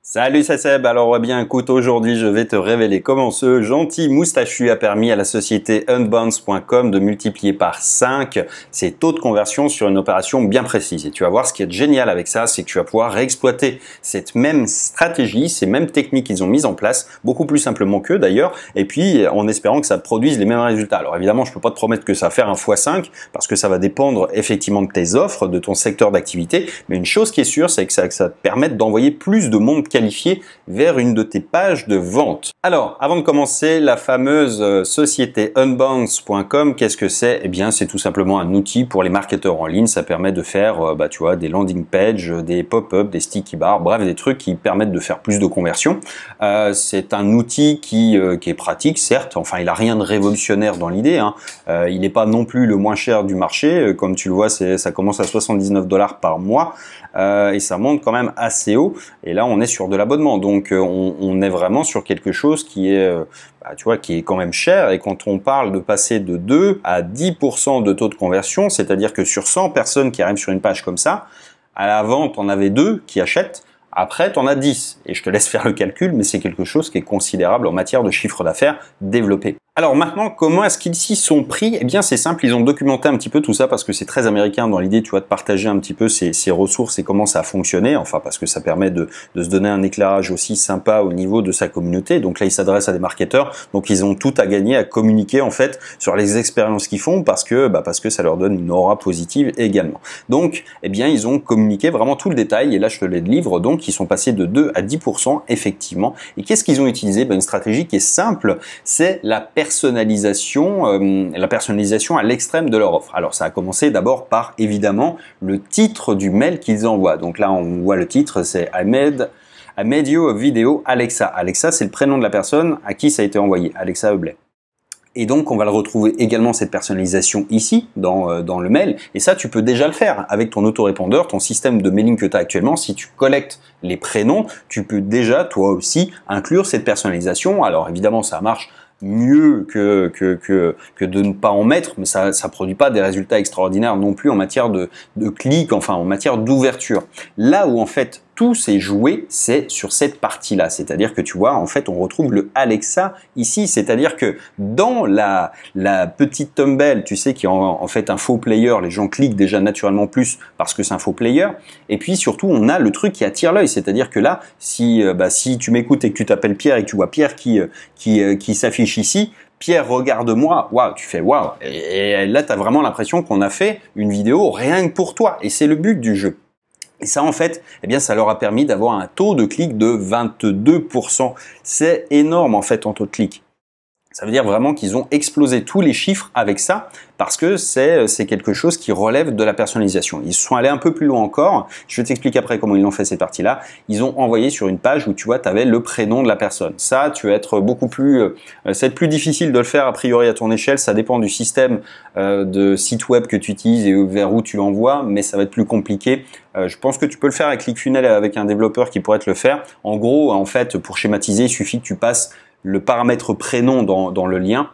Salut, c'est Seb. Alors bien écoute, aujourd'hui je vais te révéler comment ce gentil moustachu a permis à la société Unbounce.com de multiplier par 5 ses taux de conversion sur une opération bien précise. Et tu vas voir, ce qui est génial avec ça, c'est que tu vas pouvoir réexploiter cette même stratégie, ces mêmes techniques qu'ils ont mises en place, beaucoup plus simplement qu'eux d'ailleurs, et puis en espérant que ça produise les mêmes résultats. Alors évidemment, je peux pas te promettre que ça va faire un x5, parce que ça va dépendre effectivement de tes offres, de ton secteur d'activité, mais une chose qui est sûre, c'est que ça te permette d'envoyer plus de monde qualifié vers une de tes pages de vente. Alors, avant de commencer, la fameuse société Unbounce.com, qu'est-ce que c'est? Eh bien, c'est tout simplement un outil pour les marketeurs en ligne. Ça permet de faire, tu vois, des landing pages, des pop-up, des sticky bars, bref, des trucs qui permettent de faire plus de conversions. C'est un outil qui est pratique, certes. Enfin, il a rien de révolutionnaire dans l'idée, hein. Il n'est pas non plus le moins cher du marché. Comme tu le vois, ça commence à 79 $ par mois et ça monte quand même assez haut. Et là, on est sur de l'abonnement, donc on est vraiment sur quelque chose qui est, tu vois, qui est quand même cher. Et quand on parle de passer de 2 à 10% de taux de conversion, c'est-à-dire que sur 100 personnes qui arrivent sur une page comme ça, à la vente, on avait 2 qui achètent. Après, tu en as 10. Et je te laisse faire le calcul, mais c'est quelque chose qui est considérable en matière de chiffre d'affaires développé. Alors maintenant, comment est-ce qu'ils s'y sont pris? Eh bien, c'est simple, ils ont documenté un petit peu tout ça parce que c'est très américain dans l'idée, tu vois, de partager un petit peu ces ressources et comment ça a fonctionné. Enfin, parce que ça permet de se donner un éclairage aussi sympa au niveau de sa communauté. Donc là, ils s'adressent à des marketeurs. Donc, ils ont tout à gagner à communiquer, en fait, sur les expériences qu'ils font parce que ça leur donne une aura positive également. Donc, eh bien, ils ont communiqué vraiment tout le détail. Et là, je te les livre. Donc, ils sont passés de 2 à 10%, effectivement. Et qu'est-ce qu'ils ont utilisé? Une stratégie qui est simple, c'est la personnalisation à l'extrême de leur offre. Alors ça a commencé d'abord par évidemment le titre du mail qu'ils envoient. Donc là on voit le titre, c'est I made you a video Alexa. Alexa, c'est le prénom de la personne à qui ça a été envoyé, Alexa Hubley. Et donc, on va le retrouver également, cette personnalisation ici, dans le mail. Et ça, tu peux déjà le faire avec ton autorépondeur, ton système de mailing que tu as actuellement. Si tu collectes les prénoms, tu peux déjà, toi aussi, inclure cette personnalisation. Alors, évidemment, ça marche mieux que de ne pas en mettre, mais ça produit pas des résultats extraordinaires non plus en matière de clics, enfin en matière d'ouverture. Là où en fait tout s'est joué, c'est sur cette partie-là. C'est-à-dire que tu vois, en fait, on retrouve le Alexa ici. C'est-à-dire que dans la petite Tumble, tu sais, qui est en fait un faux player, les gens cliquent déjà naturellement plus parce que c'est un faux player. Et puis surtout, on a le truc qui attire l'œil. C'est-à-dire que là, si tu m'écoutes et que tu t'appelles Pierre et que tu vois Pierre qui s'affiche ici, Pierre, regarde-moi, waouh, tu fais waouh. Et là, tu as vraiment l'impression qu'on a fait une vidéo rien que pour toi. Et c'est le but du jeu. Et ça, en fait, eh bien, ça leur a permis d'avoir un taux de clic de 22%. C'est énorme, en fait, en taux de clic. Ça veut dire vraiment qu'ils ont explosé tous les chiffres avec ça parce que c'est quelque chose qui relève de la personnalisation. Ils sont allés un peu plus loin encore. Je vais t'expliquer après comment ils l'ont fait cette partie-là. Ils ont envoyé sur une page où tu vois, tu avais le prénom de la personne. Ça, tu vas être beaucoup plus, c'est plus difficile de le faire a priori à ton échelle. Ça dépend du système de site web que tu utilises et vers où tu l'envoies, mais ça va être plus compliqué. Je pense que tu peux le faire avec ClickFunnels avec un développeur qui pourrait te le faire. En gros, en fait, pour schématiser, il suffit que tu passes le paramètre prénom dans le lien.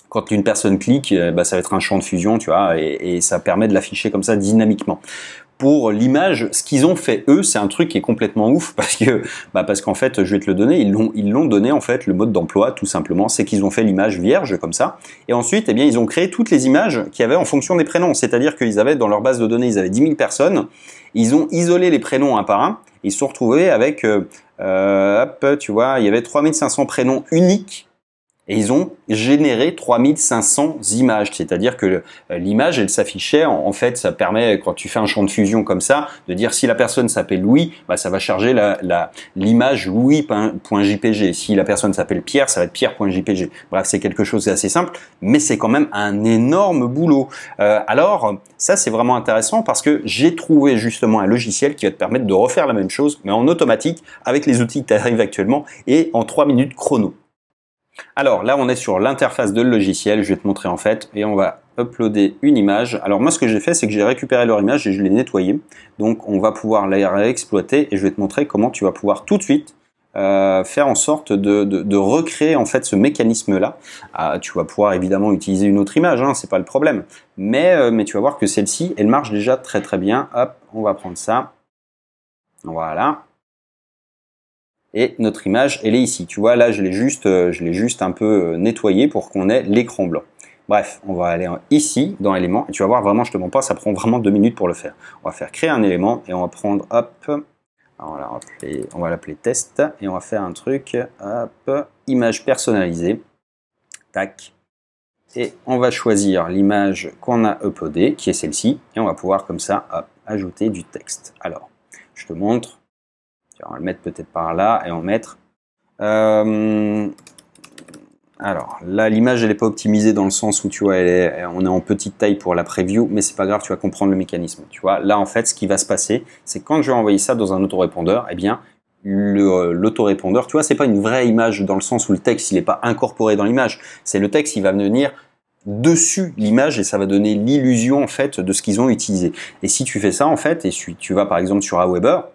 Quand une personne clique, ça va être un champ de fusion, tu vois, et ça permet de l'afficher comme ça dynamiquement. Pour l'image, ce qu'ils ont fait eux, c'est un truc qui est complètement ouf parce qu'en fait, je vais te le donner, ils l'ont donné en fait le mode d'emploi tout simplement, c'est qu'ils ont fait l'image vierge comme ça et ensuite bien ils ont créé toutes les images qu'il y avait en fonction des prénoms, c'est-à-dire qu'ils avaient dans leur base de données, ils avaient 10 000 personnes, ils ont isolé les prénoms un par un, ils se sont retrouvés avec tu vois, il y avait 3500 prénoms uniques. Et ils ont généré 3500 images, c'est-à-dire que l'image, elle s'affichait, en fait, ça permet, quand tu fais un champ de fusion comme ça, de dire si la personne s'appelle Louis, ça va charger l'image louis.jpg. Si la personne s'appelle Pierre, ça va être pierre.jpg. Bref, c'est quelque chose d'assez simple, mais c'est quand même un énorme boulot. Alors, ça, c'est vraiment intéressant parce que j'ai trouvé justement un logiciel qui va te permettre de refaire la même chose, mais en automatique, avec les outils qui t'arrivent actuellement, et en 3 minutes chrono. Alors là, on est sur l'interface de logiciel, je vais te montrer en fait, et on va uploader une image. Alors moi, ce que j'ai fait, c'est que j'ai récupéré leur image et je l'ai nettoyée. Donc on va pouvoir la réexploiter et je vais te montrer comment tu vas pouvoir tout de suite faire en sorte de recréer en fait ce mécanisme-là. Tu vas pouvoir évidemment utiliser une autre image, hein, c'est pas le problème. Mais tu vas voir que celle-ci, elle marche déjà très très bien. Hop, on va prendre ça. Voilà. Et notre image, elle est ici. Tu vois, là, je l'ai juste un peu nettoyé pour qu'on ait l'écran blanc. Bref, on va aller ici, dans éléments, et tu vas voir vraiment, je te mens pas, ça prend vraiment 2 minutes pour le faire. On va faire créer un élément, et on va prendre, hop, alors on va l'appeler test, et on va faire un truc, hop, image personnalisée, tac, et on va choisir l'image qu'on a uploadée, qui est celle-ci, et on va pouvoir comme ça, hop, ajouter du texte. Alors, je te montre, on va le mettre peut-être par là, et on va mettre... alors là, l'image elle n'est pas optimisée dans le sens où tu vois, on est en petite taille pour la preview, mais c'est pas grave, tu vas comprendre le mécanisme. Tu vois, là en fait, ce qui va se passer, c'est quand je vais envoyer ça dans un autorépondeur, eh bien l'autorépondeur, tu vois, c'est pas une vraie image dans le sens où le texte il n'est pas incorporé dans l'image. C'est le texte, il va venir dessus l'image et ça va donner l'illusion en fait de ce qu'ils ont utilisé. Et si tu fais ça en fait, et tu vas par exemple sur Aweber,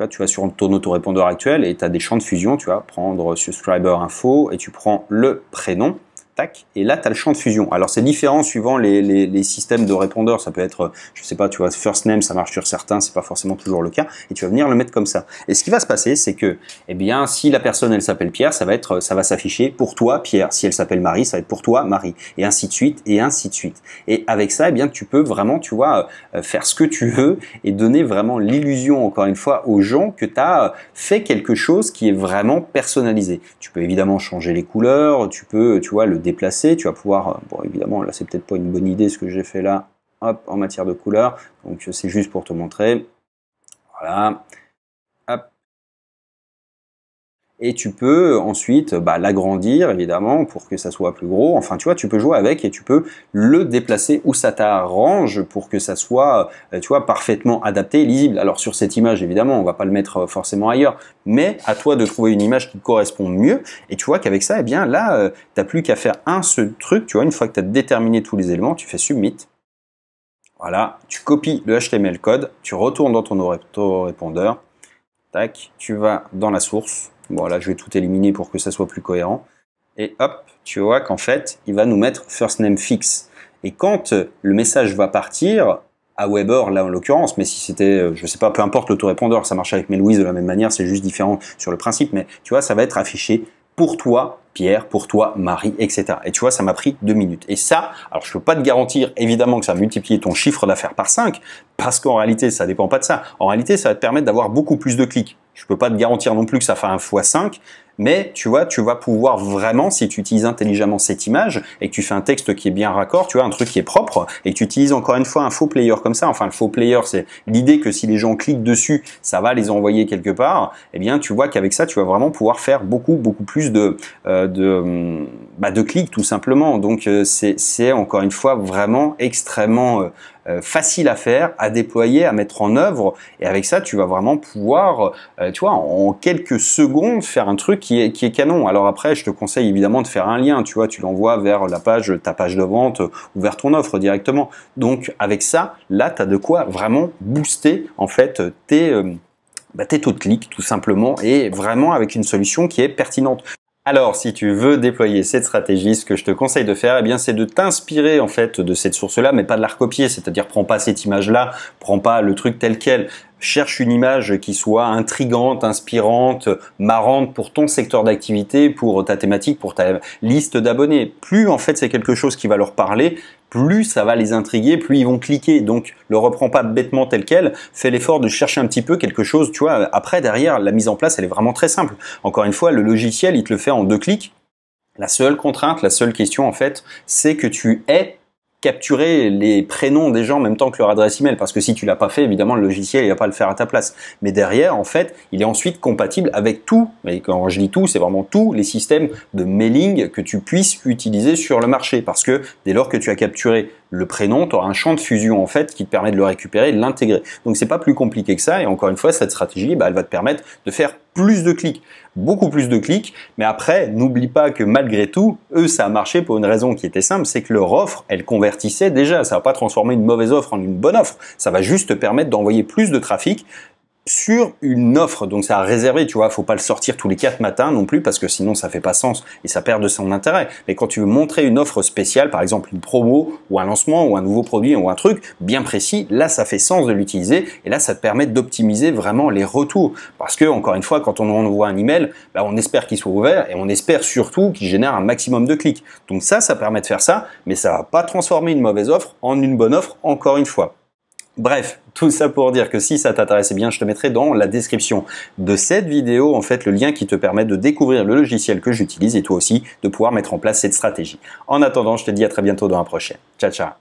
tu vas sur ton autorépondeur actuel et tu as des champs de fusion, tu vas prendre subscriber info et tu prends le prénom, tac, et là tu as le champ de fusion. Alors c'est différent suivant les systèmes de répondeurs, ça peut être, je sais pas, tu vois, first name, ça marche sur certains, c'est pas forcément toujours le cas, et tu vas venir le mettre comme ça. Et ce qui va se passer, c'est que, eh bien, si la personne elle s'appelle Pierre, ça va s'afficher pour toi Pierre. Si elle s'appelle Marie, ça va être pour toi Marie, et ainsi de suite, et ainsi de suite. Et avec ça, eh bien, tu peux vraiment, tu vois, faire ce que tu veux et donner vraiment l'illusion, encore une fois, aux gens que tu as fait quelque chose qui est vraiment personnalisé. Tu peux évidemment changer les couleurs, tu peux, tu vois, le déplacer, tu vas pouvoir, bon évidemment là c'est peut-être pas une bonne idée ce que j'ai fait là, hop, en matière de couleur, donc c'est juste pour te montrer, voilà, hop, et tu peux ensuite l'agrandir évidemment pour que ça soit plus gros, enfin tu vois, tu peux jouer avec et tu peux le déplacer où ça t'arrange pour que ça soit, tu vois, parfaitement adapté et lisible. Alors sur cette image évidemment on va pas le mettre forcément ailleurs, mais à toi de trouver une image qui correspond mieux, et tu vois qu'avec ça, eh bien là, tu n'as plus qu'à faire un seul truc, tu vois, une fois que tu as déterminé tous les éléments, tu fais submit, voilà, tu copies le HTML code, tu retournes dans ton autorépondeur, tac, tu vas dans la source. Bon, là, je vais tout éliminer pour que ça soit plus cohérent. Et hop, tu vois qu'en fait, il va nous mettre first name fix. Et quand le message va partir, à Weber, là en l'occurrence, mais si c'était, je sais pas, peu importe l'autorépondeur, ça marche avec Mailwiz de la même manière, c'est juste différent sur le principe, mais tu vois, ça va être affiché pour toi, Pierre, pour toi, Marie, etc. Et tu vois, ça m'a pris 2 minutes. Et ça, alors je peux pas te garantir évidemment que ça va multiplier ton chiffre d'affaires par 5, parce qu'en réalité, ça dépend pas de ça. En réalité, ça va te permettre d'avoir beaucoup plus de clics. Je peux pas te garantir non plus que ça fait un x5, mais tu vois, tu vas pouvoir vraiment, si tu utilises intelligemment cette image et que tu fais un texte qui est bien raccord, tu vois, un truc qui est propre, et que tu utilises encore une fois un faux player comme ça. Enfin, le faux player, c'est l'idée que si les gens cliquent dessus, ça va les envoyer quelque part. Eh bien, tu vois qu'avec ça, tu vas vraiment pouvoir faire beaucoup plus de clics tout simplement. Donc, c'est encore une fois vraiment extrêmement facile à faire, à déployer, à mettre en œuvre, et avec ça tu vas vraiment pouvoir tu vois, en quelques secondes faire un truc qui est canon. Alors après, je te conseille évidemment de faire un lien, tu vois, tu l'envoies vers ta page de vente ou vers ton offre directement. Donc avec ça, là tu as de quoi vraiment booster en fait tes taux de clic tout simplement, et vraiment avec une solution qui est pertinente. Alors, si tu veux déployer cette stratégie, ce que je te conseille de faire, eh bien, c'est de t'inspirer en fait de cette source-là, mais pas de la recopier. C'est-à-dire, prends pas cette image-là, prends pas le truc tel quel. Cherche une image qui soit intrigante, inspirante, marrante pour ton secteur d'activité, pour ta thématique, pour ta liste d'abonnés. Plus en fait c'est quelque chose qui va leur parler, plus ça va les intriguer, plus ils vont cliquer. Donc, le reprends pas bêtement tel quel, fais l'effort de chercher un petit peu quelque chose, tu vois. Après, derrière, la mise en place, elle est vraiment très simple. Encore une fois, le logiciel, il te le fait en 2 clics. La seule contrainte, la seule question, en fait, c'est que tu aies capturer les prénoms des gens en même temps que leur adresse email, parce que si tu l'as pas fait, évidemment le logiciel il va pas le faire à ta place. Mais derrière, en fait, il est ensuite compatible avec tout, et quand je dis tout, c'est vraiment tous les systèmes de mailing que tu puisses utiliser sur le marché, parce que dès lors que tu as capturé le prénom, tu auras un champ de fusion en fait qui te permet de le récupérer et de l'intégrer. Donc c'est pas plus compliqué que ça, et encore une fois, cette stratégie, elle va te permettre de faire plus de clics, beaucoup plus de clics, mais après, n'oublie pas que malgré tout, eux, ça a marché pour une raison qui était simple, c'est que leur offre, elle convertissait déjà. Ça va pas transformer une mauvaise offre en une bonne offre, ça va juste te permettre d'envoyer plus de trafic, sur une offre, donc c'est à réserver, tu vois, faut pas le sortir tous les 4 matins non plus parce que sinon ça fait pas sens et ça perd de son intérêt. Mais quand tu veux montrer une offre spéciale, par exemple une promo ou un lancement ou un nouveau produit ou un truc bien précis, là ça fait sens de l'utiliser et là ça te permet d'optimiser vraiment les retours. Parce que encore une fois, quand on envoie un email, on espère qu'il soit ouvert et on espère surtout qu'il génère un maximum de clics. Donc ça permet de faire ça, mais ça va pas transformer une mauvaise offre en une bonne offre encore une fois. Bref, tout ça pour dire que si ça t'intéresse, bien, je te mettrai dans la description de cette vidéo, en fait, le lien qui te permet de découvrir le logiciel que j'utilise et toi aussi de pouvoir mettre en place cette stratégie. En attendant, je te dis à très bientôt dans la prochaine. Ciao, ciao.